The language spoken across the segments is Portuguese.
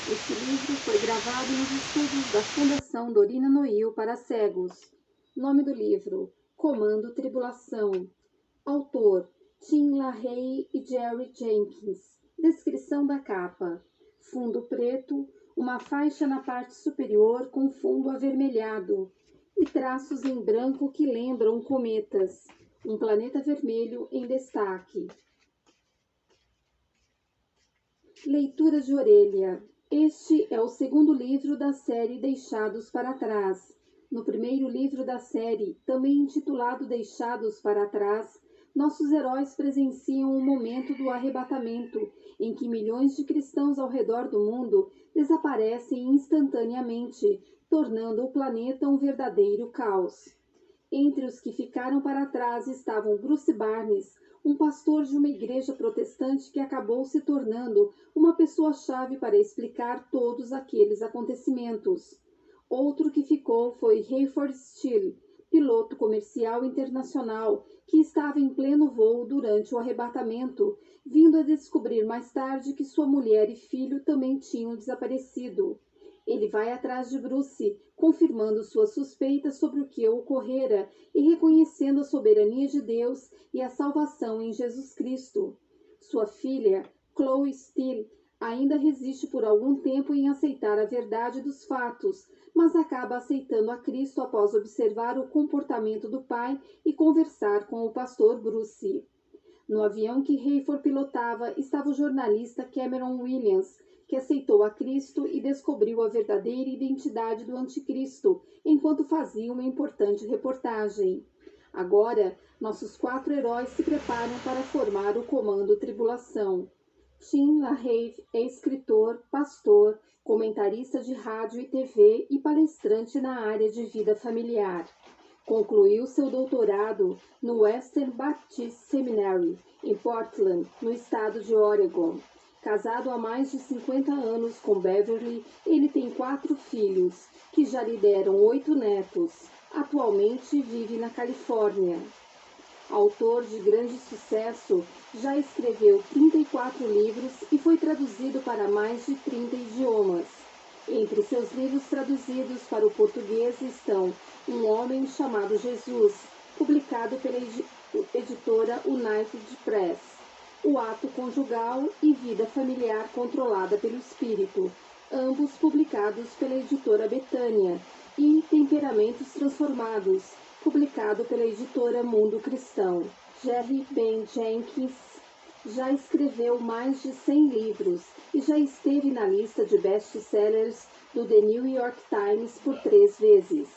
Este livro foi gravado nos estúdios da Fundação Dorina Noil para cegos. Nome do livro: Comando Tribulação. Autor: Tim LaHaye e Jerry Jenkins. Descrição da capa: fundo preto, uma faixa na parte superior com fundo avermelhado e traços em branco que lembram cometas. Um planeta vermelho em destaque. Leitura de orelha. Este é o segundo livro da série Deixados para Trás. No primeiro livro da série, também intitulado Deixados para Trás, nossos heróis presenciam o momento do arrebatamento, em que milhões de cristãos ao redor do mundo desaparecem instantaneamente, tornando o planeta um verdadeiro caos. Entre os que ficaram para trás estavam Bruce Barnes, um pastor de uma igreja protestante que acabou se tornando uma pessoa-chave para explicar todos aqueles acontecimentos. Outro que ficou foi Hayford Steele, piloto comercial internacional, que estava em pleno voo durante o arrebatamento, vindo a descobrir mais tarde que sua mulher e filho também tinham desaparecido. Ele vai atrás de Bruce, confirmando suas suspeitas sobre o que ocorrera e reconhecendo a soberania de Deus e a salvação em Jesus Cristo. Sua filha, Chloe Steele, ainda resiste por algum tempo em aceitar a verdade dos fatos, mas acaba aceitando a Cristo após observar o comportamento do pai e conversar com o pastor Bruce. No avião que Hayford pilotava estava o jornalista Cameron Williams, que aceitou a Cristo e descobriu a verdadeira identidade do anticristo, enquanto fazia uma importante reportagem. Agora, nossos 4 heróis se preparam para formar o Comando Tribulação. Tim LaHaye é escritor, pastor, comentarista de rádio e TV e palestrante na área de vida familiar. Concluiu seu doutorado no Western Baptist Seminary, em Portland, no estado de Oregon. Casado há mais de 50 anos com Beverly, ele tem 4 filhos, que já lhe deram 8 netos. Atualmente vive na Califórnia. Autor de grande sucesso, já escreveu 34 livros e foi traduzido para mais de 30 idiomas. Entre seus livros traduzidos para o português estão Um Homem Chamado Jesus, publicado pela editora United Press, O Ato Conjugal e Vida Familiar Controlada pelo Espírito, ambos publicados pela editora Betânia, e Temperamentos Transformados, publicado pela editora Mundo Cristão. Jerry Ben Jenkins já escreveu mais de 100 livros e já esteve na lista de best-sellers do The New York Times por 3 vezes.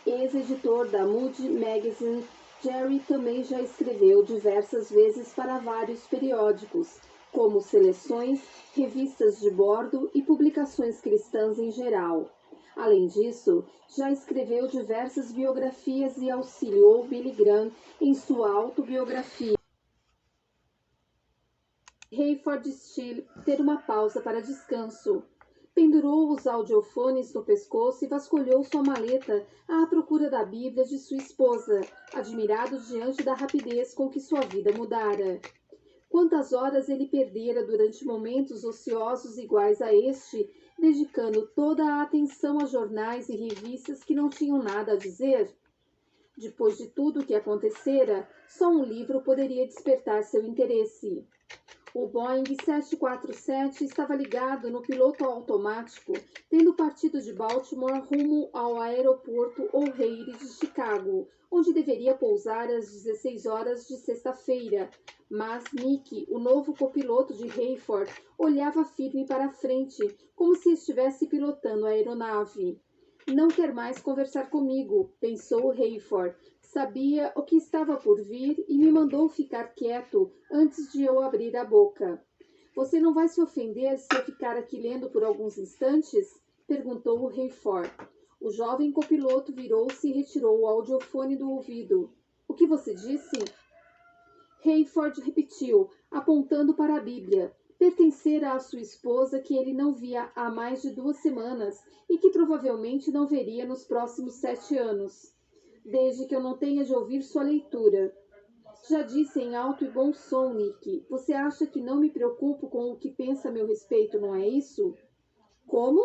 Ex-editor da Moody Magazine, Jerry também já escreveu diversas vezes para vários periódicos, como seleções, revistas de bordo e publicações cristãs em geral. Além disso, já escreveu diversas biografias e auxiliou Billy Graham em sua autobiografia. Hayford Steele ter uma pausa para descanso. Pendurou os audiofones no pescoço e vasculhou sua maleta à procura da Bíblia de sua esposa, admirado diante da rapidez com que sua vida mudara. Quantas horas ele perdera durante momentos ociosos iguais a este, dedicando toda a atenção a jornais e revistas que não tinham nada a dizer? Depois de tudo o que acontecera, só um livro poderia despertar seu interesse. O Boeing 747 estava ligado no piloto automático, tendo partido de Baltimore rumo ao aeroporto O'Hare de Chicago, onde deveria pousar às 16 horas de sexta-feira. Mas Nick, o novo copiloto de Hayford, olhava firme para a frente, como se estivesse pilotando a aeronave. Não quer mais conversar comigo, pensou Hayford. Sabia o que estava por vir e me mandou ficar quieto antes de eu abrir a boca. Você não vai se ofender se eu ficar aqui lendo por alguns instantes? Perguntou Hayford. O jovem copiloto virou-se e retirou o audiofone do ouvido. O que você disse? Hayford repetiu, apontando para a Bíblia. Pertencera à sua esposa, que ele não via há mais de 2 semanas e que provavelmente não veria nos próximos 7 anos. Desde que eu não tenha de ouvir sua leitura. Já disse em alto e bom som, Nick. Você acha que não me preocupo com o que pensa a meu respeito, não é isso? Como?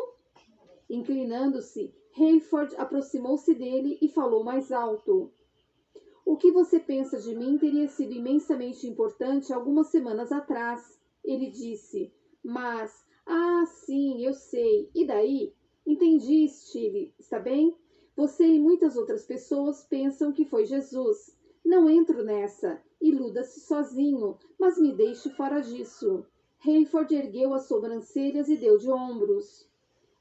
Inclinando-se, Hayford aproximou-se dele e falou mais alto. O que você pensa de mim teria sido imensamente importante algumas semanas atrás, ele disse. Mas, sim, eu sei. E daí? Entendi, Steve. Está bem? Você e muitas outras pessoas pensam que foi Jesus. Não entro nessa. Iluda-se sozinho, mas me deixe fora disso. Hayford ergueu as sobrancelhas e deu de ombros.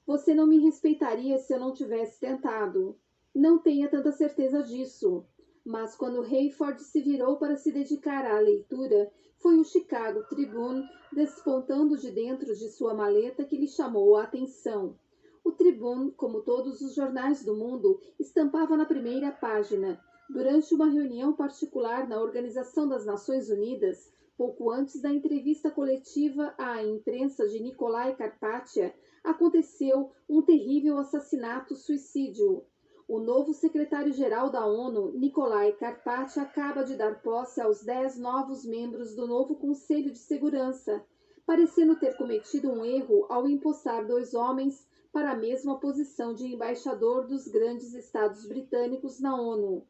Você não me respeitaria se eu não tivesse tentado. Não tenha tanta certeza disso. Mas quando Hayford se virou para se dedicar à leitura, foi o Chicago Tribune, despontando de dentro de sua maleta, que lhe chamou a atenção. O Tribune, como todos os jornais do mundo, estampava na primeira página. Durante uma reunião particular na Organização das Nações Unidas, pouco antes da entrevista coletiva à imprensa de Nikolai Karpatia, aconteceu um terrível assassinato-suicídio. O novo secretário-geral da ONU, Nikolai Karpatia, acaba de dar posse aos 10 novos membros do novo Conselho de Segurança, parecendo ter cometido um erro ao empossar 2 homens para a mesma posição de embaixador dos grandes estados britânicos na ONU.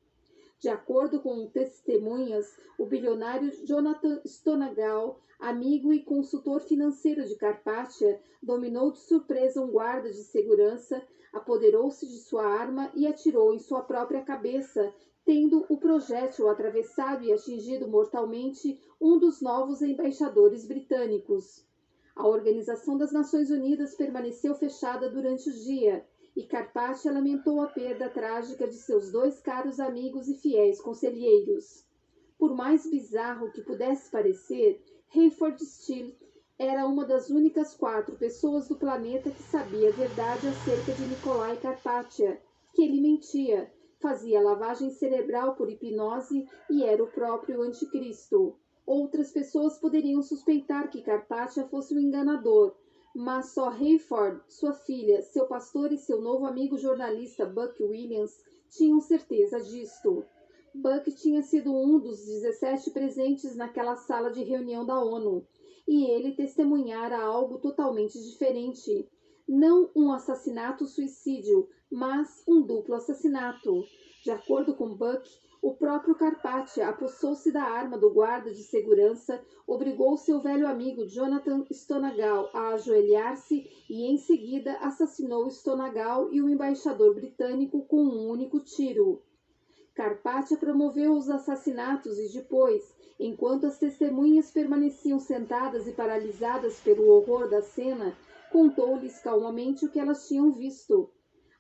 De acordo com testemunhas, o bilionário Jonathan Stonagal, amigo e consultor financeiro de Karpatia, dominou de surpresa um guarda de segurança, apoderou-se de sua arma e atirou em sua própria cabeça, tendo o projétil atravessado e atingido mortalmente um dos novos embaixadores britânicos. A Organização das Nações Unidas permaneceu fechada durante o dia, e Karpatia lamentou a perda trágica de seus 2 caros amigos e fiéis conselheiros. Por mais bizarro que pudesse parecer, Hayford Steele era uma das únicas 4 pessoas do planeta que sabia a verdade acerca de Nikolai Karpatia, que ele mentia, fazia lavagem cerebral por hipnose e era o próprio anticristo. Outras pessoas poderiam suspeitar que Karpatia fosse um enganador, mas só Hayford, sua filha, seu pastor e seu novo amigo jornalista Buck Williams tinham certeza disto. Buck tinha sido um dos 17 presentes naquela sala de reunião da ONU, e ele testemunhara algo totalmente diferente. Não um assassinato-suicídio, mas um duplo assassinato. De acordo com Buck, o próprio Karpatia apossou-se da arma do guarda de segurança, obrigou seu velho amigo Jonathan Stonagal a ajoelhar-se e, em seguida, assassinou Stonagal e o embaixador britânico com um único tiro. Karpatia promoveu os assassinatos e depois, enquanto as testemunhas permaneciam sentadas e paralisadas pelo horror da cena, contou-lhes calmamente o que elas tinham visto.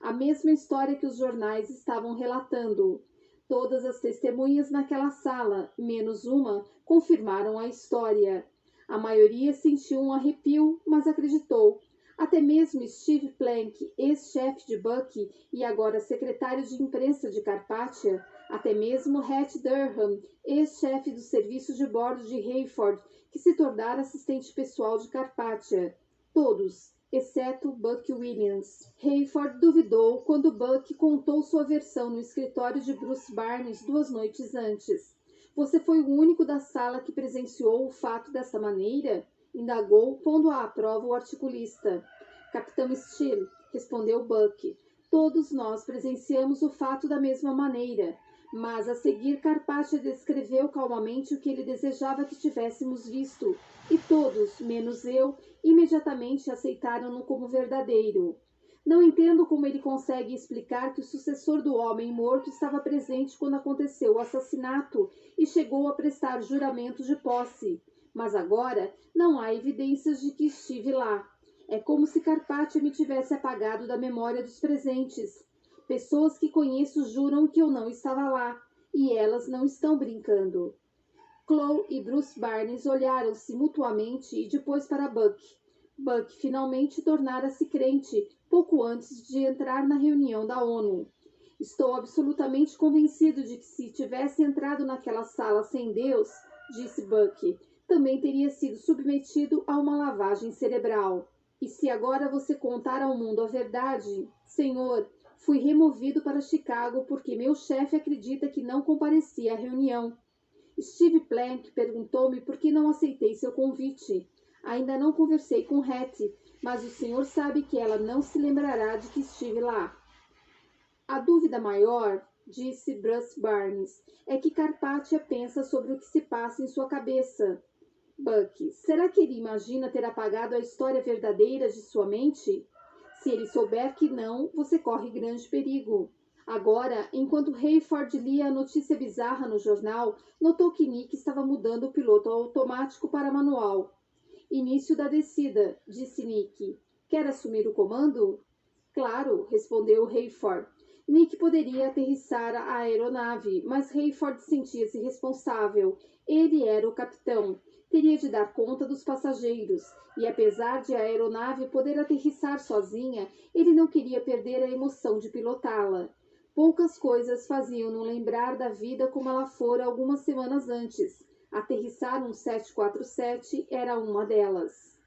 A mesma história que os jornais estavam relatando. Todas as testemunhas naquela sala, menos uma, confirmaram a história. A maioria sentiu um arrepio, mas acreditou. Até mesmo Steve Plank, ex-chefe de Buck e agora secretário de imprensa de Karpatia, até mesmo Hattie Durham, ex-chefe do serviço de bordo de Hayford, que se tornara assistente pessoal de Karpatia. Todos, exceto Buck Williams. Hayford duvidou quando Buck contou sua versão no escritório de Bruce Barnes 2 noites antes. Você foi o único da sala que presenciou o fato dessa maneira? Indagou, pondo à prova o articulista. Capitão Steele, respondeu Buck. Todos nós presenciamos o fato da mesma maneira. Mas a seguir Karpatia descreveu calmamente o que ele desejava que tivéssemos visto, e todos, menos eu, imediatamente aceitaram-no como verdadeiro. Não entendo como ele consegue explicar que o sucessor do homem morto estava presente quando aconteceu o assassinato e chegou a prestar juramento de posse. Mas agora não há evidências de que estive lá. É como se Karpatia me tivesse apagado da memória dos presentes. Pessoas que conheço juram que eu não estava lá, e elas não estão brincando. Chloe e Bruce Barnes olharam-se mutuamente e depois para Buck. Buck finalmente tornara-se crente pouco antes de entrar na reunião da ONU. Estou absolutamente convencido de que se tivesse entrado naquela sala sem Deus, disse Buck, também teria sido submetido a uma lavagem cerebral. E se agora você contar ao mundo a verdade, Senhor, fui removido para Chicago porque meu chefe acredita que não compareci à reunião. Steve Plank perguntou-me por que não aceitei seu convite. Ainda não conversei com Hattie, mas o senhor sabe que ela não se lembrará de que estive lá. A dúvida maior, disse Bruce Barnes, é que Carpathia pensa sobre o que se passa em sua cabeça. Buck, será que ele imagina ter apagado a história verdadeira de sua mente? Se ele souber que não, você corre grande perigo. Agora, enquanto Hayford lia a notícia bizarra no jornal, notou que Nick estava mudando o piloto automático para manual. Início da descida, disse Nick. Quer assumir o comando? Claro, respondeu Hayford. Nick poderia aterrissar a aeronave, mas Hayford sentia-se responsável. Ele era o capitão. Teria de dar conta dos passageiros, e apesar de a aeronave poder aterrissar sozinha, ele não queria perder a emoção de pilotá-la. Poucas coisas faziam-no lembrar da vida como ela fora algumas semanas antes. Aterrissar um 747 era uma delas.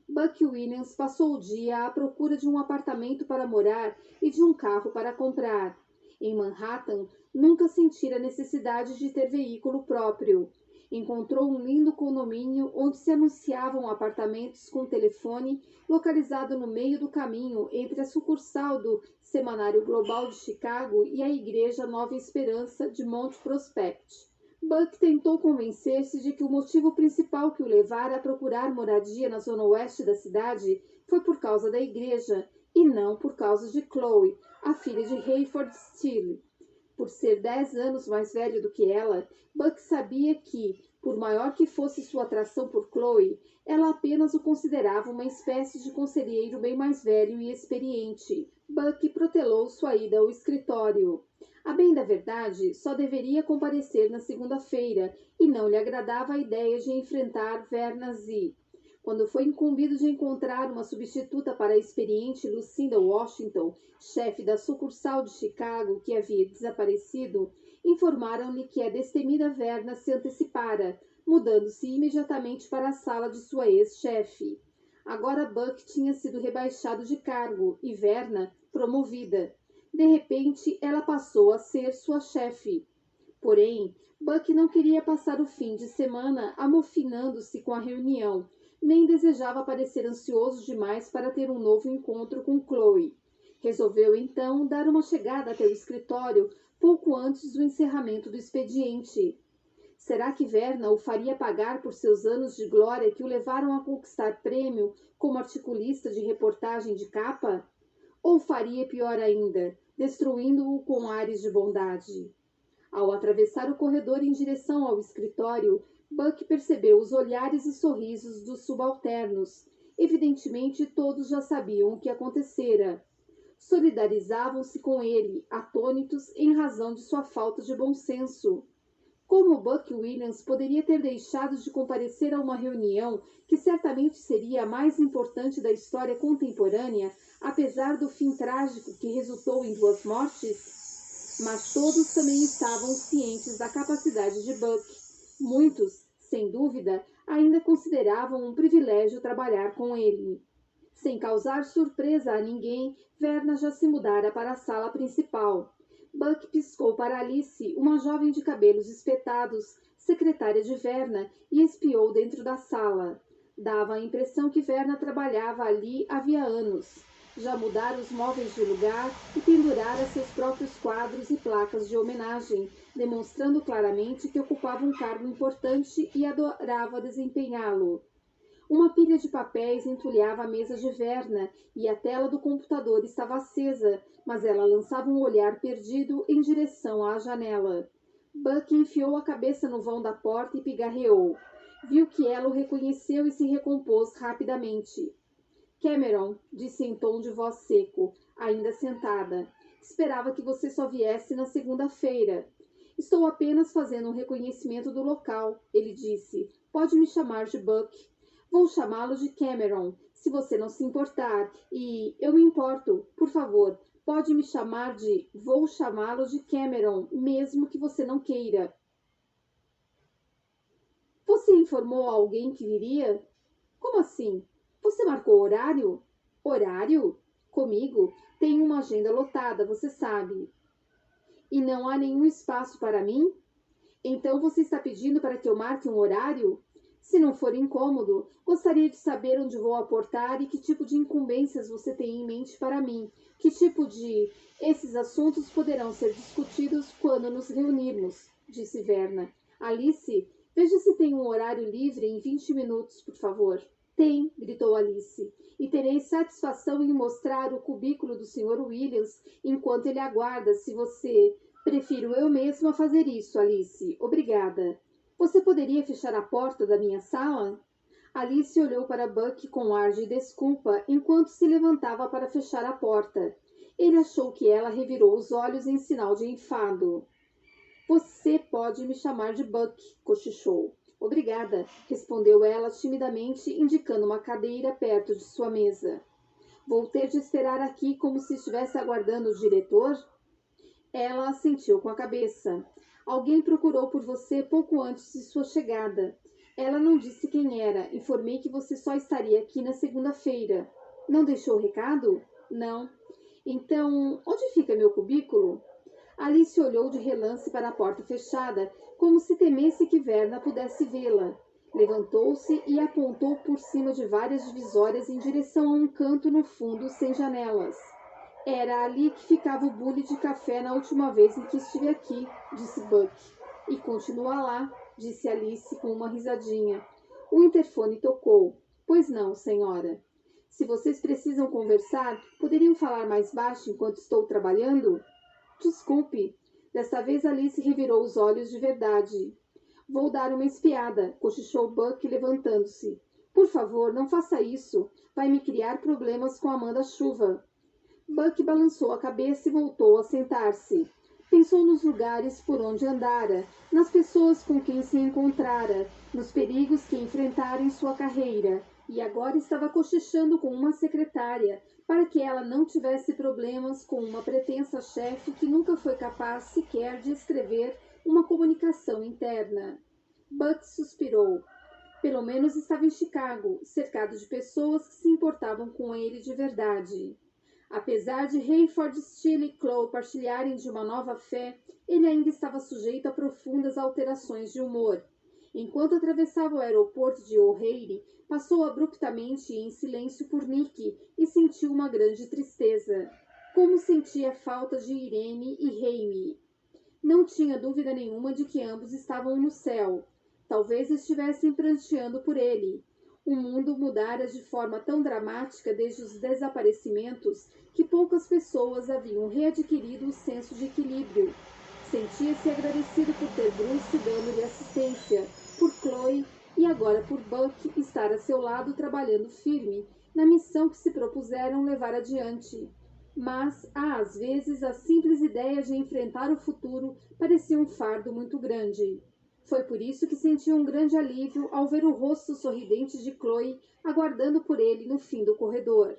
Buck Williams passou o dia à procura de um apartamento para morar e de um carro para comprar. Em Manhattan, nunca sentira necessidade de ter veículo próprio. Encontrou um lindo condomínio onde se anunciavam apartamentos com telefone, localizado no meio do caminho entre a sucursal do Semanário Global de Chicago e a Igreja Nova Esperança de Mount Prospect. Buck tentou convencer-se de que o motivo principal que o levara a procurar moradia na zona oeste da cidade foi por causa da igreja e não por causa de Chloe, a filha de Hayford Steele. Por ser 10 anos mais velho do que ela, Buck sabia que, por maior que fosse sua atração por Chloe, ela apenas o considerava uma espécie de conselheiro bem mais velho e experiente. Buck protelou sua ida ao escritório. A bem da verdade, só deveria comparecer na segunda-feira e não lhe agradava a ideia de enfrentar Verna Z. Quando foi incumbido de encontrar uma substituta para a experiente Lucinda Washington, chefe da sucursal de Chicago que havia desaparecido, informaram-lhe que a destemida Verna se antecipara, mudando-se imediatamente para a sala de sua ex-chefe. Agora Buck tinha sido rebaixado de cargo e Verna promovida. De repente, ela passou a ser sua chefe. Porém, Buck não queria passar o fim de semana amofinando-se com a reunião, nem desejava parecer ansioso demais para ter um novo encontro com Chloe. Resolveu, então, dar uma chegada até o escritório pouco antes do encerramento do expediente. Será que Verna o faria pagar por seus anos de glória que o levaram a conquistar prêmio como articulista de reportagem de capa? Ou faria pior ainda, destruindo-o com ares de bondade? Ao atravessar o corredor em direção ao escritório, Buck percebeu os olhares e sorrisos dos subalternos. Evidentemente, todos já sabiam o que acontecera. Solidarizavam-se com ele, atônitos em razão de sua falta de bom senso. Como Buck Williams poderia ter deixado de comparecer a uma reunião que certamente seria a mais importante da história contemporânea, apesar do fim trágico que resultou em 2 mortes? Mas todos também estavam cientes da capacidade de Buck. Muitos, sem dúvida, ainda consideravam um privilégio trabalhar com ele. Sem causar surpresa a ninguém, Verna já se mudara para a sala principal. Buck piscou para Alice, uma jovem de cabelos espetados, secretária de Verna, e espiou dentro da sala. Dava a impressão que Verna trabalhava ali havia anos. Já mudara os móveis de lugar e pendurara seus próprios quadros e placas de homenagem, demonstrando claramente que ocupava um cargo importante e adorava desempenhá-lo. Uma pilha de papéis entulhava a mesa de Verna e a tela do computador estava acesa, mas ela lançava um olhar perdido em direção à janela. Buck enfiou a cabeça no vão da porta e pigarreou. Viu que ela o reconheceu e se recompôs rapidamente. Cameron, disse em tom de voz seco, ainda sentada. Esperava que você só viesse na segunda-feira. Estou apenas fazendo um reconhecimento do local, ele disse. Pode me chamar de Buck. Vou chamá-lo de Cameron, se você não se importar. E eu me importo. Por favor, pode me chamar de... Vou chamá-lo de Cameron, mesmo que você não queira. Você informou a alguém que viria? Como assim? Você marcou horário? Horário? Comigo? Tenho uma agenda lotada, você sabe. E não há nenhum espaço para mim? Então você está pedindo para que eu marque um horário? Se não for incômodo, gostaria de saber onde vou aportar e que tipo de incumbências você tem em mente para mim. Que tipo de... Esses assuntos poderão ser discutidos quando nos reunirmos, disse Verna. Alice, veja se tem um horário livre em 20 minutos, por favor. Tem, gritou Alice, e terei satisfação em mostrar o cubículo do Sr. Williams enquanto ele aguarda, se você... Prefiro eu mesma fazer isso, Alice. Obrigada. Você poderia fechar a porta da minha sala? Alice olhou para Buck com ar de desculpa enquanto se levantava para fechar a porta. Ele achou que ela revirou os olhos em sinal de enfado. Você pode me chamar de Buck, cochichou. Obrigada, respondeu ela timidamente, indicando uma cadeira perto de sua mesa. Vou ter de esperar aqui como se estivesse aguardando o diretor? Ela assentiu com a cabeça. Alguém procurou por você pouco antes de sua chegada. Ela não disse quem era. Informei que você só estaria aqui na segunda-feira. Não deixou recado? Não. Então, onde fica meu cubículo? Alice olhou de relance para a porta fechada, como se temesse que Verna pudesse vê-la. Levantou-se e apontou por cima de várias divisórias em direção a um canto no fundo sem janelas. Era ali que ficava o bule de café na última vez em que estive aqui, disse Buck. E continua lá, disse Alice com uma risadinha. O interfone tocou. Pois não, senhora. Se vocês precisam conversar, poderiam falar mais baixo enquanto estou trabalhando? Desculpe. Desta vez Alice revirou os olhos de verdade. Vou dar uma espiada, cochichou Buck levantando-se. Por favor, não faça isso. Vai me criar problemas com a manda-chuva. Buck balançou a cabeça e voltou a sentar-se. Pensou nos lugares por onde andara, nas pessoas com quem se encontrara, nos perigos que enfrentara em sua carreira, e agora estava cochichando com uma secretária, para que ela não tivesse problemas com uma pretensa chefe que nunca foi capaz sequer de escrever uma comunicação interna. Buck suspirou. Pelo menos estava em Chicago, cercado de pessoas que se importavam com ele de verdade. Apesar de Hayford, Steele e Chloe partilharem de uma nova fé, ele ainda estava sujeito a profundas alterações de humor. Enquanto atravessava o aeroporto de O'Hare, passou abruptamente em silêncio por Nick e sentiu uma grande tristeza. Como sentia falta de Irene e Jaime. Não tinha dúvida nenhuma de que ambos estavam no céu. Talvez estivessem pranteando por ele. O mundo mudara de forma tão dramática desde os desaparecimentos que poucas pessoas haviam readquirido o senso de equilíbrio. Sentia-se agradecido por ter Bruce dando-lhe assistência, por Chloe e agora por Buck estar a seu lado trabalhando firme na missão que se propuseram levar adiante. Mas, às vezes, a simples ideia de enfrentar o futuro parecia um fardo muito grande. Foi por isso que sentiu um grande alívio ao ver o rosto sorridente de Chloe aguardando por ele no fim do corredor.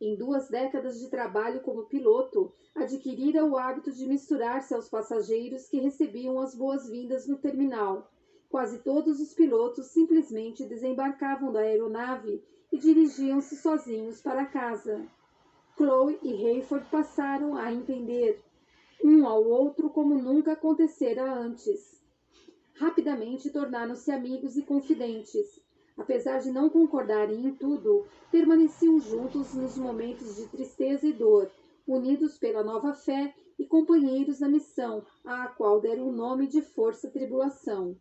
Em 2 décadas de trabalho como piloto, adquirira o hábito de misturar-se aos passageiros que recebiam as boas-vindas no terminal. Quase todos os pilotos simplesmente desembarcavam da aeronave e dirigiam-se sozinhos para casa. Chloe e Hayford passaram a entender um ao outro como nunca acontecera antes. Rapidamente tornaram-se amigos e confidentes. Apesar de não concordarem em tudo, permaneciam juntos nos momentos de tristeza e dor, unidos pela nova fé e companheiros na missão, à qual deram o nome de Força Tribulação.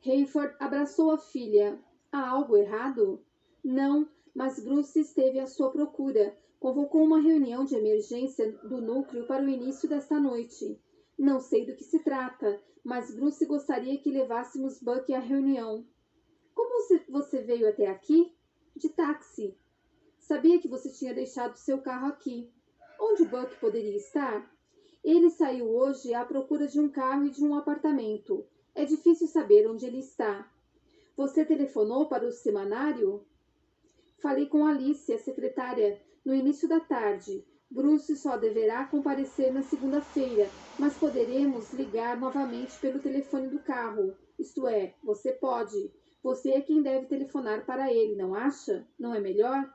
Hayford abraçou a filha. Há algo errado? Não, mas Bruce esteve à sua procura. Convocou uma reunião de emergência do núcleo para o início desta noite. Não sei do que se trata, mas Bruce gostaria que levássemos Buck à reunião. Como você veio até aqui? De táxi. Sabia que você tinha deixado seu carro aqui. Onde Buck poderia estar? Ele saiu hoje à procura de um carro e de um apartamento. É difícil saber onde ele está. Você telefonou para o semanário? Falei com Alice, a secretária, no início da tarde. Bruce só deverá comparecer na segunda-feira, mas poderemos ligar novamente pelo telefone do carro. Isto é, você pode. Você é quem deve telefonar para ele, não acha? Não é melhor?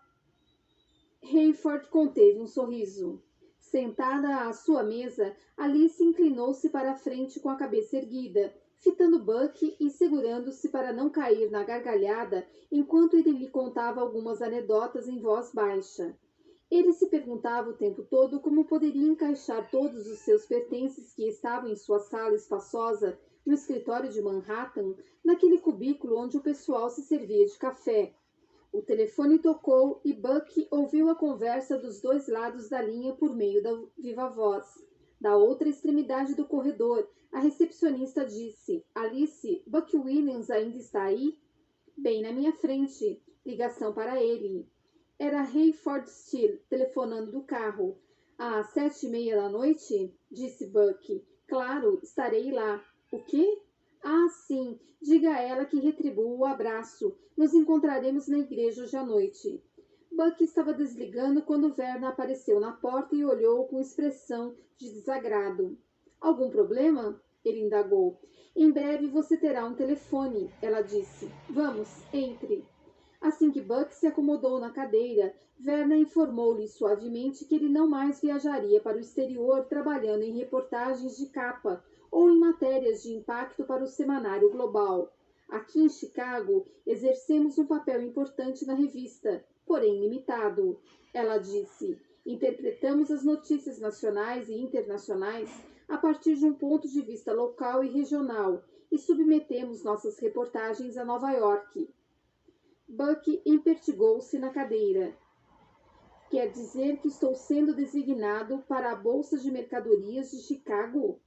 Hayford conteve um sorriso. Sentada à sua mesa, Alice inclinou-se para a frente com a cabeça erguida, fitando Buck e segurando-se para não cair na gargalhada enquanto ele lhe contava algumas anedotas em voz baixa. Ele se perguntava o tempo todo como poderia encaixar todos os seus pertences que estavam em sua sala espaçosa no escritório de Manhattan, naquele cubículo onde o pessoal se servia de café. O telefone tocou e Buck ouviu a conversa dos dois lados da linha por meio da viva voz. Da outra extremidade do corredor, a recepcionista disse: Alice, Buck Williams ainda está aí? Bem na minha frente. Ligação para ele. Era Hayford Steele, telefonando do carro. Às 7h30 da noite? Disse Buck. Claro, estarei lá. O quê? Ah, sim. Diga a ela que retribuo o abraço. Nos encontraremos na igreja hoje à noite. Buck estava desligando quando Verna apareceu na porta e olhou com expressão de desagrado. Algum problema? Ele indagou. Em breve você terá um telefone, ela disse. Vamos, entre. Assim que Buck se acomodou na cadeira, Verna informou-lhe suavemente que ele não mais viajaria para o exterior trabalhando em reportagens de capa ou em matérias de impacto para o Semanário Global. Aqui em Chicago, exercemos um papel importante na revista, porém limitado. Ela disse, interpretamos as notícias nacionais e internacionais a partir de um ponto de vista local e regional e submetemos nossas reportagens a Nova York. Buck empertigou-se na cadeira. Quer dizer que estou sendo designado para a Bolsa de Mercadorias de Chicago?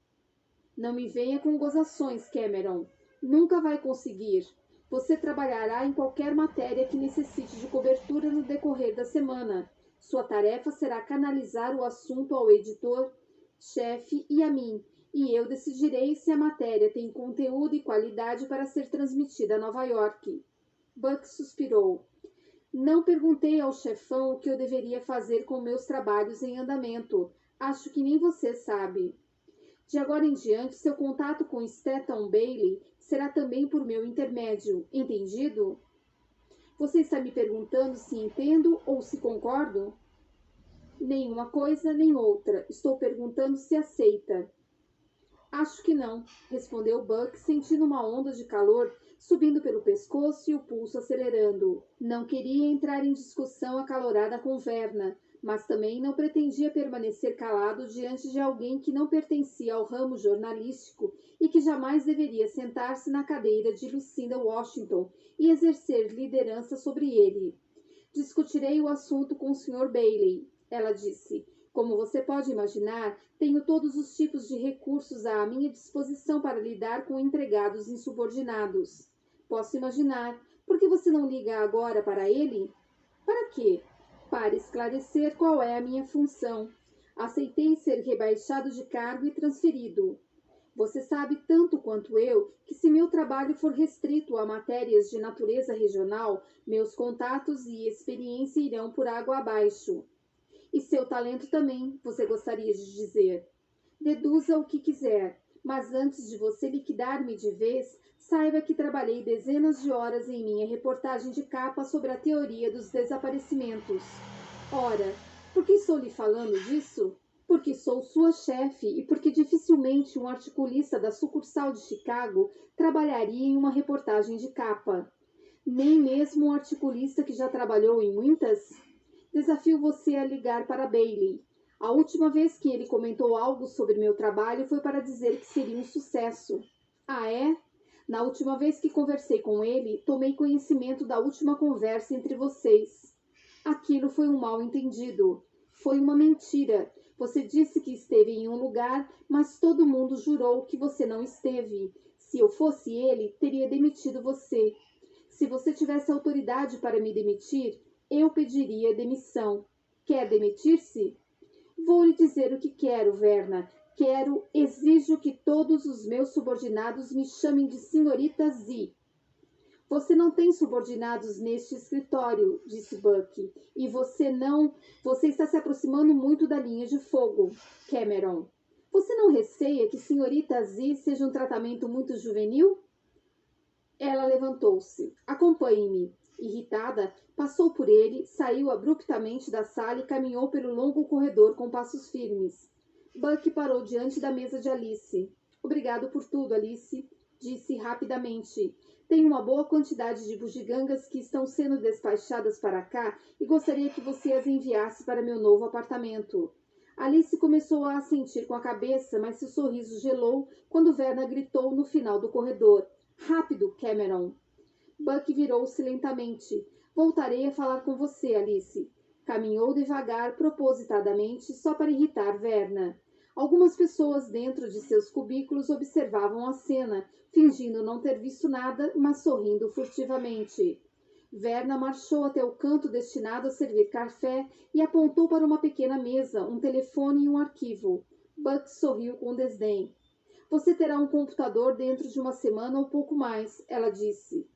Não me venha com gozações, Cameron. Nunca vai conseguir. Você trabalhará em qualquer matéria que necessite de cobertura no decorrer da semana. Sua tarefa será canalizar o assunto ao editor-chefe e a mim, e eu decidirei se a matéria tem conteúdo e qualidade para ser transmitida a Nova York. Buck suspirou. Não perguntei ao chefão o que eu deveria fazer com meus trabalhos em andamento. Acho que nem você sabe. De agora em diante, seu contato com Stanton Bailey será também por meu intermédio, entendido? Você está me perguntando se entendo ou se concordo? Nenhuma coisa nem outra. Estou perguntando se aceita. Acho que não, respondeu Buck, sentindo uma onda de calor subindo pelo pescoço e o pulso acelerando. Não queria entrar em discussão acalorada com Verna, mas também não pretendia permanecer calado diante de alguém que não pertencia ao ramo jornalístico e que jamais deveria sentar-se na cadeira de Lucinda Washington e exercer liderança sobre ele. Discutirei o assunto com o Sr. Bailey, ela disse. Como você pode imaginar, tenho todos os tipos de recursos à minha disposição para lidar com empregados insubordinados. Posso imaginar. Por que você não liga agora para ele? Para quê? Para esclarecer qual é a minha função. Aceitei ser rebaixado de cargo e transferido. Você sabe tanto quanto eu que se meu trabalho for restrito a matérias de natureza regional, meus contatos e experiência irão por água abaixo. E seu talento também, você gostaria de dizer. Deduza o que quiser, mas antes de você liquidar-me de vez, saiba que trabalhei dezenas de horas em minha reportagem de capa sobre a teoria dos desaparecimentos. Ora, por que estou lhe falando disso? Porque sou sua chefe e porque dificilmente um articulista da sucursal de Chicago trabalharia em uma reportagem de capa. Nem mesmo um articulista que já trabalhou em muitas? Desafio você a ligar para Bailey. A última vez que ele comentou algo sobre meu trabalho foi para dizer que seria um sucesso. Ah, é? Na última vez que conversei com ele, tomei conhecimento da última conversa entre vocês. Aquilo foi um mal-entendido. Foi uma mentira. Você disse que esteve em um lugar, mas todo mundo jurou que você não esteve. Se eu fosse ele, teria demitido você. Se você tivesse autoridade para me demitir, eu pediria demissão. Quer demitir-se? Vou lhe dizer o que quero, Verna. Exijo que todos os meus subordinados me chamem de senhorita Z. Você não tem subordinados neste escritório, disse Buck. E você está se aproximando muito da linha de fogo, Cameron. Você não receia que senhorita Z seja um tratamento muito juvenil? Ela levantou-se. Acompanhe-me. Irritada, passou por ele, saiu abruptamente da sala e caminhou pelo longo corredor com passos firmes. Buck parou diante da mesa de Alice. Obrigado por tudo, Alice, disse rapidamente. Tem uma boa quantidade de bugigangas que estão sendo despachadas para cá e gostaria que você as enviasse para meu novo apartamento. Alice começou a assentir com a cabeça, mas seu sorriso gelou quando Verna gritou no final do corredor. Rápido, Cameron! Buck virou-se lentamente. Voltarei a falar com você, Alice. Caminhou devagar, propositadamente, só para irritar Verna. Algumas pessoas dentro de seus cubículos observavam a cena, fingindo não ter visto nada, mas sorrindo furtivamente. Verna marchou até o canto destinado a servir café e apontou para uma pequena mesa, um telefone e um arquivo. Buck sorriu com desdém. Você terá um computador dentro de uma semana ou pouco mais, ela disse.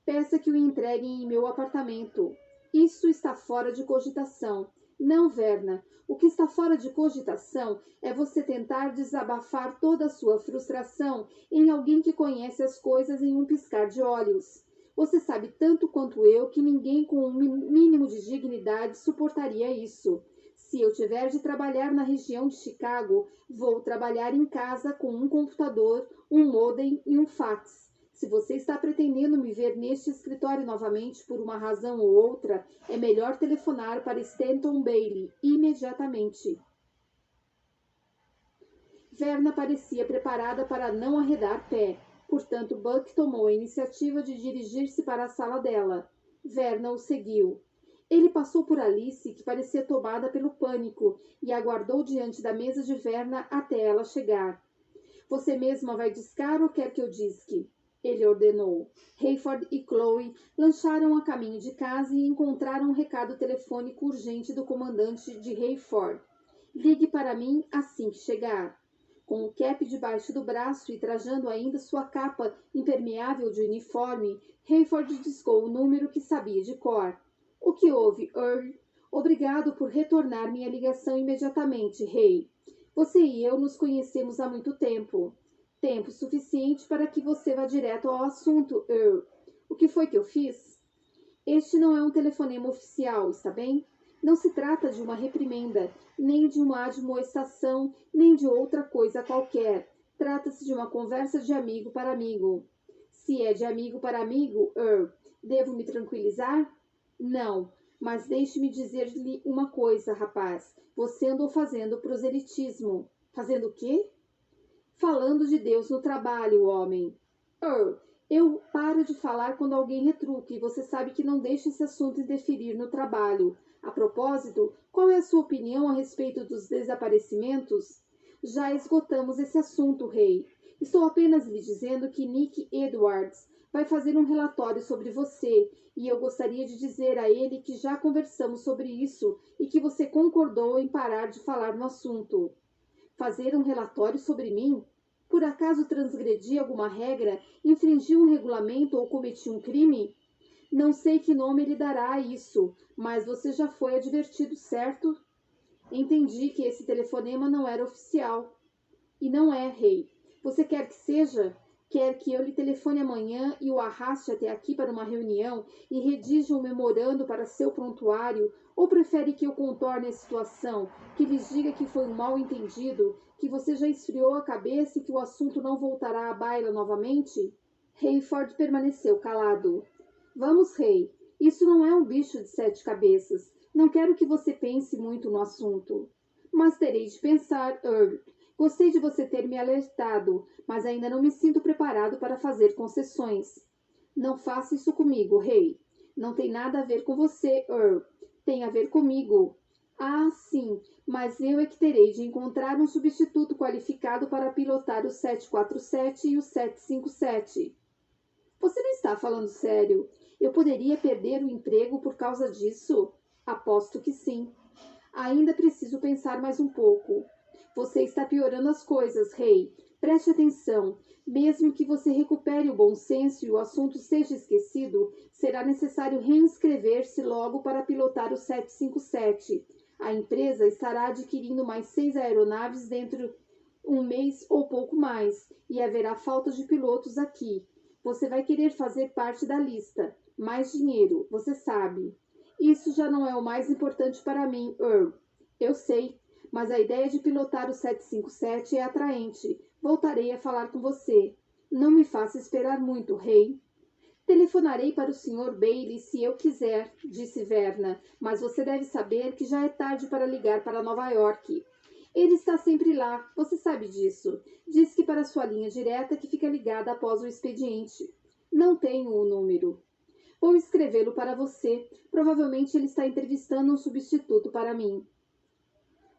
Peça que o entreguem em meu apartamento. Isso está fora de cogitação. Não, Verna. O que está fora de cogitação é você tentar desabafar toda a sua frustração em alguém que conhece as coisas em um piscar de olhos. Você sabe tanto quanto eu que ninguém com um mínimo de dignidade suportaria isso. Se eu tiver de trabalhar na região de Chicago, vou trabalhar em casa com um computador, um modem e um fax. Se você está pretendendo me ver neste escritório novamente por uma razão ou outra, é melhor telefonar para Stanton Bailey imediatamente. Verna parecia preparada para não arredar pé. Portanto, Buck tomou a iniciativa de dirigir-se para a sala dela. Verna o seguiu. Ele passou por Alice, que parecia tomada pelo pânico, e aguardou diante da mesa de Verna até ela chegar. Você mesma vai discar ou quer que eu disque? Ele ordenou. Hayford e Chloe lancharam a caminho de casa e encontraram um recado telefônico urgente do comandante de Hayford. Ligue para mim assim que chegar. Com o cap debaixo do braço e trajando ainda sua capa impermeável de uniforme, Hayford discou o número que sabia de cor. O que houve, Earl? Obrigado por retornar minha ligação imediatamente, Hay. Você e eu nos conhecemos há muito tempo. Tempo suficiente para que você vá direto ao assunto, Earl. O que foi que eu fiz? Este não é um telefonema oficial, está bem? Não se trata de uma reprimenda, nem de uma admoestação, nem de outra coisa qualquer. Trata-se de uma conversa de amigo para amigo. Se é de amigo para amigo, Earl, devo me tranquilizar? Não, mas deixe-me dizer-lhe uma coisa, rapaz. Você andou fazendo proselitismo. Fazendo o quê? Falando de Deus no trabalho, homem. Earl, eu paro de falar quando alguém retruca e você sabe que não deixa esse assunto interferir no trabalho. A propósito, qual é a sua opinião a respeito dos desaparecimentos? Já esgotamos esse assunto, Rei. Estou apenas lhe dizendo que Nick Edwards vai fazer um relatório sobre você e eu gostaria de dizer a ele que já conversamos sobre isso e que você concordou em parar de falar no assunto. Fazer um relatório sobre mim? Por acaso transgredi alguma regra, infringi um regulamento ou cometi um crime? Não sei que nome ele dará a isso, mas você já foi advertido, certo? Entendi que esse telefonema não era oficial. E não é, Rei. Você quer que seja? Quer que eu lhe telefone amanhã e o arraste até aqui para uma reunião e redija um memorando para seu prontuário? Ou prefere que eu contorne a situação, que lhes diga que foi um mal-entendido, que você já esfriou a cabeça e que o assunto não voltará à baila novamente? Hayford permaneceu calado. Vamos, Rei. Isso não é um bicho de 7 cabeças. Não quero que você pense muito no assunto. Mas terei de pensar, Earl. Gostei de você ter me alertado, mas ainda não me sinto preparado para fazer concessões. Não faça isso comigo, Rei. Não tem nada a ver com você, Earl. Tem a ver comigo. Ah, sim, mas eu é que terei de encontrar um substituto qualificado para pilotar o 747 e o 757. Você não está falando sério? Eu poderia perder o emprego por causa disso? Aposto que sim. Ainda preciso pensar mais um pouco. Você está piorando as coisas, Rei. Preste atenção. Mesmo que você recupere o bom senso e o assunto seja esquecido, será necessário reinscrever-se logo para pilotar o 757. A empresa estará adquirindo mais 6 aeronaves dentro de um mês ou pouco mais, e haverá falta de pilotos aqui. Você vai querer fazer parte da lista. Mais dinheiro, você sabe. Isso já não é o mais importante para mim, Earl. Eu sei, mas a ideia de pilotar o 757 é atraente. Voltarei a falar com você. Não me faça esperar muito, rei. Telefonarei para o Sr. Bailey se eu quiser, disse Verna, mas você deve saber que já é tarde para ligar para Nova York. Ele está sempre lá, você sabe disso. Diz que para sua linha direta que fica ligada após o expediente. Não tenho o número. Vou escrevê-lo para você. Provavelmente ele está entrevistando um substituto para mim.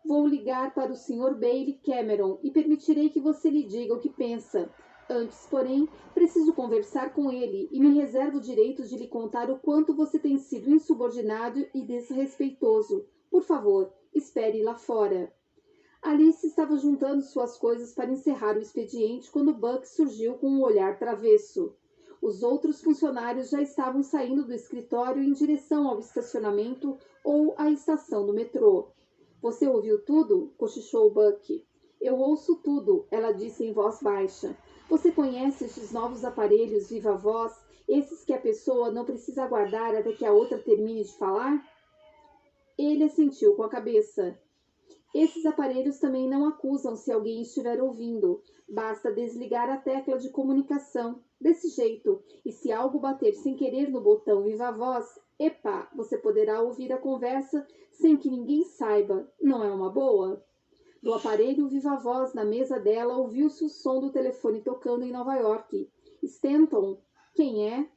Vou ligar para o Sr. Bailey Cameron e permitirei que você lhe diga o que pensa. Antes, porém, preciso conversar com ele e me reservo o direito de lhe contar o quanto você tem sido insubordinado e desrespeitoso. Por favor, espere lá fora. Alice estava juntando suas coisas para encerrar o expediente quando Buck surgiu com um olhar travesso. Os outros funcionários já estavam saindo do escritório em direção ao estacionamento ou à estação do metrô. Você ouviu tudo? Cochichou Buck. Eu ouço tudo, ela disse em voz baixa. Você conhece estes novos aparelhos viva voz, esses que a pessoa não precisa aguardar até que a outra termine de falar? Ele assentiu com a cabeça. Esses aparelhos também não acusam se alguém estiver ouvindo. Basta desligar a tecla de comunicação. Desse jeito, e se algo bater sem querer no botão viva voz, epa, você poderá ouvir a conversa sem que ninguém saiba. Não é uma boa? Do aparelho viva voz na mesa dela ouviu-se o som do telefone tocando em Nova York. Stanton? Quem é?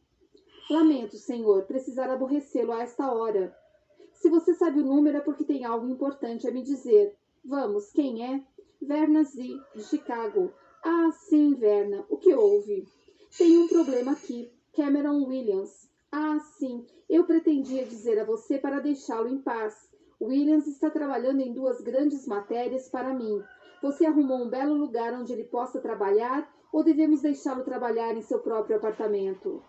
Lamento, senhor, precisar aborrecê-lo a esta hora. Se você sabe o número é porque tem algo importante a me dizer. Vamos, quem é? Verna Z, de Chicago. Ah, sim, Verna. O que houve? Tem um problema aqui. Cameron Williams. Ah, sim. Eu pretendia dizer a você para deixá-lo em paz. Williams está trabalhando em 2 grandes matérias para mim. Você arrumou um belo lugar onde ele possa trabalhar ou devemos deixá-lo trabalhar em seu próprio apartamento?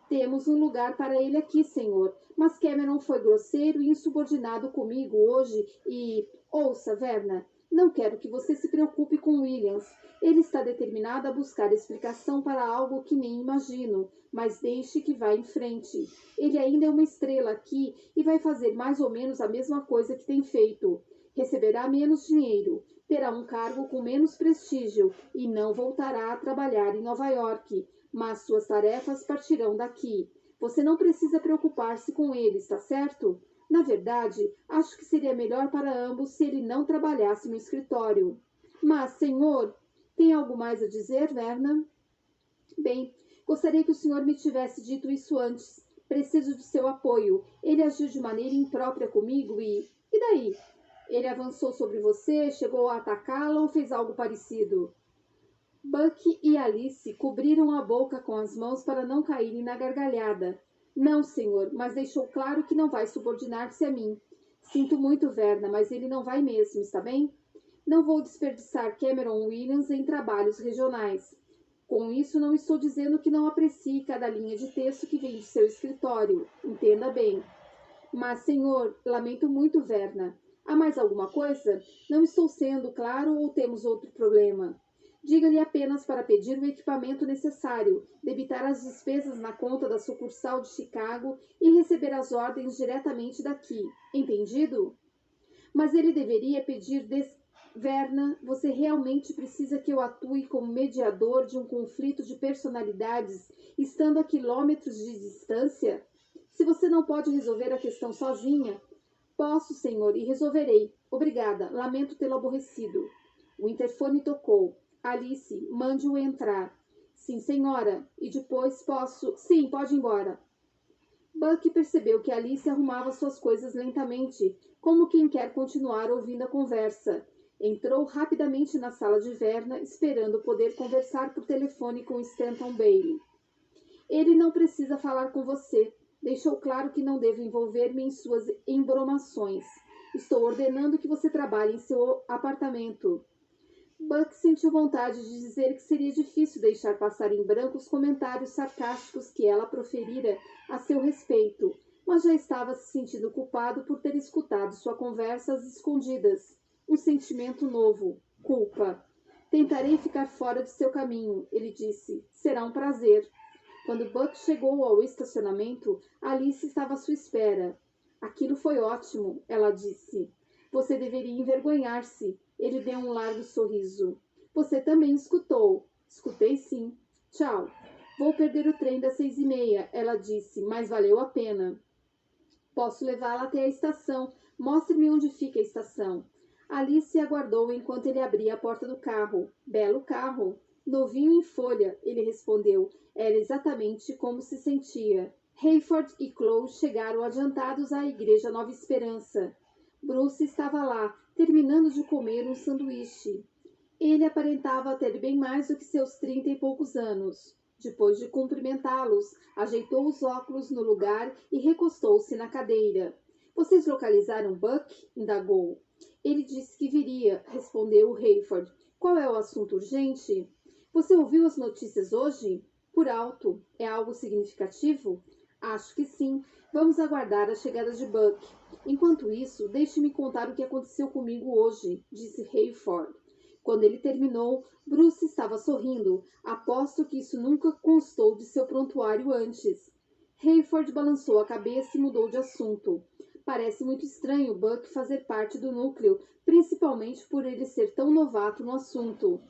Temos um lugar para ele aqui, senhor. Mas Cameron foi grosseiro e insubordinado comigo hoje e... Ouça, Verna, não quero que você se preocupe com Williams. Ele está determinado a buscar explicação para algo que nem imagino, mas deixe que vá em frente. Ele ainda é uma estrela aqui e vai fazer mais ou menos a mesma coisa que tem feito. Receberá menos dinheiro, terá um cargo com menos prestígio e não voltará a trabalhar em Nova York. Mas suas tarefas partirão daqui. Você não precisa preocupar-se com ele, está certo? Na verdade, acho que seria melhor para ambos se ele não trabalhasse no escritório. Mas, senhor, tem algo mais a dizer, Verna? Bem, gostaria que o senhor me tivesse dito isso antes. Preciso de seu apoio. Ele agiu de maneira imprópria comigo e... E daí? Ele avançou sobre você, chegou a atacá-la ou fez algo parecido? Buck e Alice cobriram a boca com as mãos para não caírem na gargalhada. Não, senhor, mas deixou claro que não vai subordinar-se a mim. Sinto muito, Verna, mas ele não vai mesmo, está bem? Não vou desperdiçar Cameron Williams em trabalhos regionais. Com isso, não estou dizendo que não aprecie cada linha de texto que vem de seu escritório. Entenda bem. Mas, senhor, lamento muito, Verna. Há mais alguma coisa? Não estou sendo claro ou temos outro problema? Diga-lhe apenas para pedir o equipamento necessário, debitar as despesas na conta da sucursal de Chicago e receber as ordens diretamente daqui. Entendido? Mas ele deveria pedir... Verna, você realmente precisa que eu atue como mediador de um conflito de personalidades, estando a quilômetros de distância? Se você não pode resolver a questão sozinha... Posso, senhor, e resolverei. Obrigada. Lamento tê-lo aborrecido. O interfone tocou. Alice, mande-o entrar. Sim, senhora. E depois posso... Sim, pode ir embora. Buck percebeu que Alice arrumava suas coisas lentamente, como quem quer continuar ouvindo a conversa. Entrou rapidamente na sala de Verna, esperando poder conversar por telefone com Stanton Bailey. Ele não precisa falar com você. Deixou claro que não devo envolver-me em suas embromações. Estou ordenando que você trabalhe em seu apartamento. Buck sentiu vontade de dizer que seria difícil deixar passar em branco os comentários sarcásticos que ela proferira a seu respeito, mas já estava se sentindo culpado por ter escutado sua conversa às escondidas. Um sentimento novo, culpa. Tentarei ficar fora de seu caminho, ele disse. Será um prazer. Quando Buck chegou ao estacionamento, Alice estava à sua espera. Aquilo foi ótimo, ela disse. Você deveria envergonhar-se. Ele deu um largo sorriso. Você também escutou. Escutei sim. Tchau. Vou perder o trem das 6h30, ela disse, mas valeu a pena. Posso levá-la até a estação. Mostre-me onde fica a estação. Alice aguardou enquanto ele abria a porta do carro. Belo carro. Novinho em folha, ele respondeu. Era exatamente como se sentia. Hayford e Chloe chegaram adiantados à Igreja Nova Esperança. Bruce estava lá, terminando de comer um sanduíche. Ele aparentava ter bem mais do que seus 30 e poucos anos. Depois de cumprimentá-los, ajeitou os óculos no lugar e recostou-se na cadeira. Vocês localizaram Buck? Indagou. Ele disse que viria, respondeu Hayford. Qual é o assunto urgente? Você ouviu as notícias hoje? Por alto. É algo significativo? Acho que sim. Vamos aguardar a chegada de Buck. Enquanto isso, deixe-me contar o que aconteceu comigo hoje, disse Hayford. Quando ele terminou, Bruce estava sorrindo. Aposto que isso nunca constou de seu prontuário antes. Hayford balançou a cabeça e mudou de assunto. Parece muito estranho Buck fazer parte do núcleo, principalmente por ele ser tão novato no assunto.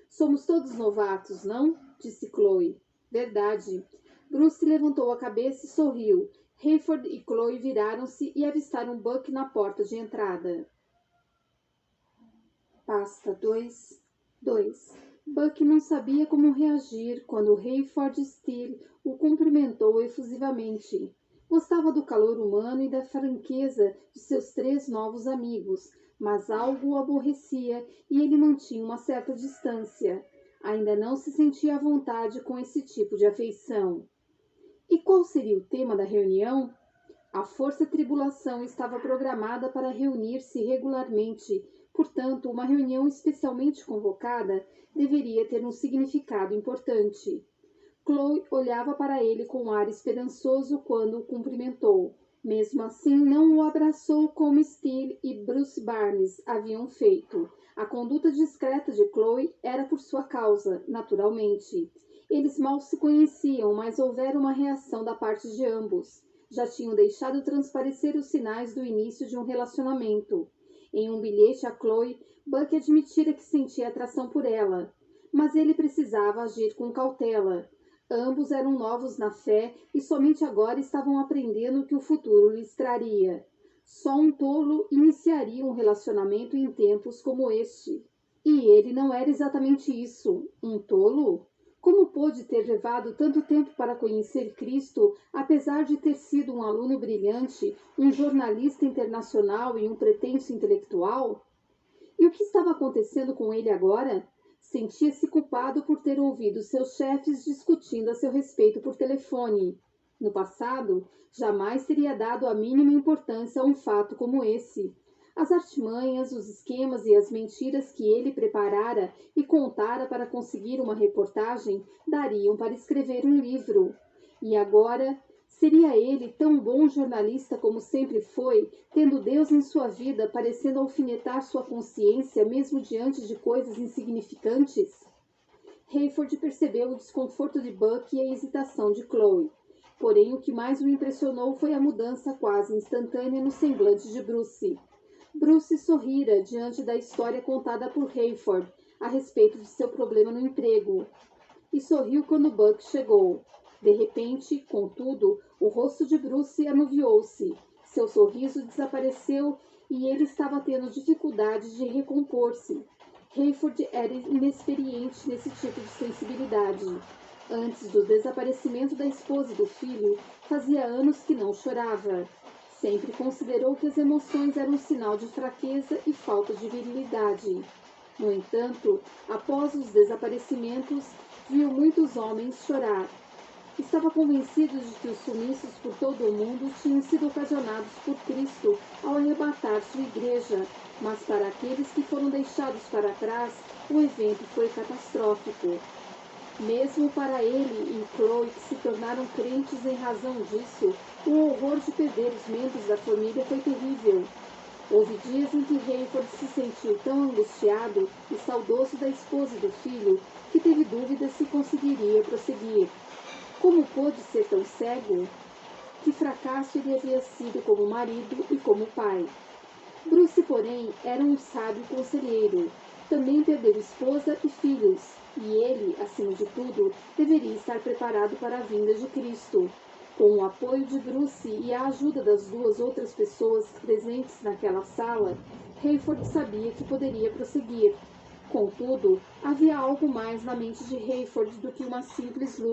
Somos todos novatos, não? Disse Chloe. Verdade. Bruce levantou a cabeça e sorriu. Hayford e Chloe viraram-se e avistaram Buck na porta de entrada. Pasta 2. Buck não sabia como reagir quando Hayford Steele o cumprimentou efusivamente. Gostava do calor humano e da franqueza de seus 3 novos amigos, mas algo o aborrecia e ele mantinha uma certa distância. Ainda não se sentia à vontade com esse tipo de afeição. E qual seria o tema da reunião? A força-tribulação estava programada para reunir-se regularmente. Portanto, uma reunião especialmente convocada deveria ter um significado importante. Chloe olhava para ele com um ar esperançoso quando o cumprimentou. Mesmo assim, não o abraçou como Steele e Bruce Barnes haviam feito. A conduta discreta de Chloe era por sua causa, naturalmente. Eles mal se conheciam, mas houvera uma reação da parte de ambos. Já tinham deixado transparecer os sinais do início de um relacionamento. Em um bilhete a Chloe, Buck admitira que sentia atração por ela, mas ele precisava agir com cautela. Ambos eram novos na fé e somente agora estavam aprendendo o que o futuro lhes traria. Só um tolo iniciaria um relacionamento em tempos como este. E ele não era exatamente isso, um tolo? Como pôde ter levado tanto tempo para conhecer Cristo, apesar de ter sido um aluno brilhante, um jornalista internacional e um pretenso intelectual? E o que estava acontecendo com ele agora? Sentia-se culpado por ter ouvido seus chefes discutindo a seu respeito por telefone. No passado, jamais teria dado a mínima importância a um fato como esse. As artimanhas, os esquemas e as mentiras que ele preparara e contara para conseguir uma reportagem dariam para escrever um livro. E agora, seria ele tão bom jornalista como sempre foi, tendo Deus em sua vida parecendo alfinetar sua consciência mesmo diante de coisas insignificantes? Hayford percebeu o desconforto de Buck e a hesitação de Chloe. Porém, o que mais o impressionou foi a mudança quase instantânea no semblante de Bruce. Bruce sorrira diante da história contada por Hayford a respeito de seu problema no emprego. E sorriu quando Buck chegou. De repente, contudo, o rosto de Bruce anuviou-se. Seu sorriso desapareceu e ele estava tendo dificuldade de recompor-se. Hayford era inexperiente nesse tipo de sensibilidade. Antes do desaparecimento da esposa e do filho, fazia anos que não chorava. Sempre considerou que as emoções eram um sinal de fraqueza e falta de virilidade. No entanto, após os desaparecimentos, viu muitos homens chorar. Estava convencido de que os sumiços por todo o mundo tinham sido ocasionados por Cristo ao arrebatar sua igreja, mas para aqueles que foram deixados para trás, o evento foi catastrófico. Mesmo para ele e Chloe, que se tornaram crentes em razão disso, o horror de perder os membros da família foi terrível. Houve dias em que Hayford se sentiu tão angustiado e saudoso da esposa e do filho que teve dúvidas se conseguiria prosseguir. Como pôde ser tão cego? Que fracasso ele havia sido como marido e como pai. Bruce, porém, era um sábio conselheiro. também perdeu esposa e filhos, e ele, acima de tudo, deveria estar preparado para a vinda de Cristo. Com o apoio de Bruce e a ajuda das duas outras pessoas presentes naquela sala, Hayford sabia que poderia prosseguir. Contudo, havia algo mais na mente de Hayford do que uma simples luta